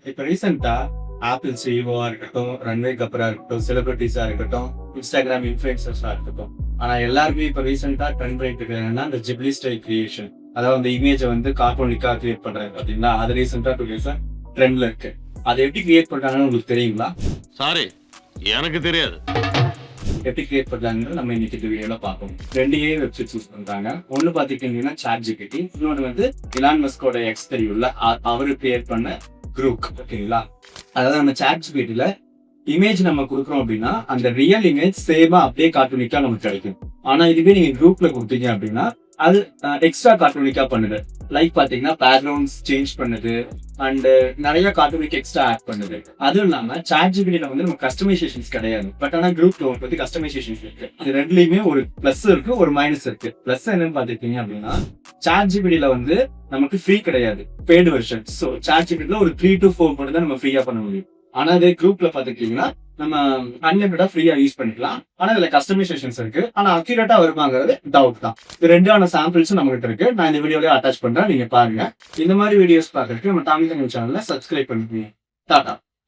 இப்ப ரீசெண்டா ஆப்பிள் சிஇஓவா இருக்கட்டும், ரன்வே கபரா இருக்கட்டும், செலிபிரிட்டிஸா இருக்கட்டும், இன்ஸ்டாகிராம் இன்ஃபுளுசர்ஸா இருக்கட்டும். ஆனா எல்லாருமே இப்ப ரீசெண்டா ட்ரெண்ட் பண்ணிட்டு இருக்கிறது என்னன்னா இந்த ஜிப்லி ஸ்டைல் கிரியேஷன். அதாவது அந்த இமேஜ வந்து கார்ட்டூனிக்கா கிரியேட் பண்றாங்க பாத்தீங்களா? அது ரீசெண்டா ட்ரெண்ட்ல இருக்கு. அதை எப்படி கிரியேட் பண்றாங்கன்னு உங்களுக்கு தெரியுங்களா? சாரி, எனக்கு தெரியாது. எப்படி கிரியேட் பண்றாங்கன்னு நம்ம இன்னைக்கு இந்த வீடியோல பார்ப்போம். 2 ஏஐ வெப்சைட் யூஸ் பண்றாங்க. ஒன்னு பாத்தீங்கன்னா ChatGPT, இன்னொன்னு வந்து எலான் மஸ்கோட எக்ஸ் தெரியும்ல, அவரு கிரியேட் பண்ண குரூக். ஓகேங்களா? அதாவது நம்ம ChatGPTல இமேஜ் நம்ம கொடுக்குறோம் அப்படின்னா அந்த ரியல் இமேஜ் சேமா அப்படியே கார்ட்டூனிக்கா நமக்கு கிடைக்கும். ஆனா இதுவே நீங்க குரூப்ல கொடுத்தீங்க அப்படின்னா அது எக்ஸ்ட்ரா கார்ட்டூனிக்கா பண்ணுது. லைக் பாத்தீங்கன்னா பேக்ரவுண்ட்ஸ் சேஞ்ச் பண்ணுது அண்ட் நிறைய கார்ட்டூனிக் எக்ஸ்ட்ரா ஆட் பண்ணுது. அதுவும் இல்லாம ChatGPTல வந்து நம்ம கஸ்டமைசேஷன்ஸ் கிடையாது. பட் ஆனா குரூப்ல வந்து கஸ்டமைசேஷன்ஸ் இருக்கு. இது ரெண்டுலயுமே ஒரு பிளஸ் இருக்கு, ஒரு மைனஸ் இருக்கு. பிளஸ் என்னன்னு பாத்துக்கிட்டீங்க அப்படின்னா ChatGPTல வந்து நமக்கு ஃப்ரீ கிடையாது, பெய்டு வெர்ஷன். ஸோ ChatGPTல ஒரு 3 to 4 மட்டும் தான் நம்ம ஃப்ரீயா பண்ண முடியும். ஆனா அதே குரூப்ல பாத்துக்கிட்டீங்கன்னா நம்ம அன்லிமிட்டடா ஃப்ரீயா யூஸ் பண்ணிக்கலாம். ஆனா இதுல கஸ்டமைசேஷன்ஸ் இருக்கு. ஆனா அக்யூரேட்டா வருமாங்கிறது டவுட் தான். இது ரெண்டான சாம்பிள்ஸும் நம்ம கிட்ட இருக்கு. நான் இந்த வீடியோலயே அட்டாச் பண்றேன், நீங்க பாருங்க. இந்த மாதிரி வீடியோஸ் பாக்குறதுக்கு நம்ம தமிழ் சேனல்ல சப்ஸ்கிரைப் பண்ணிக்கோங்க. டாடா.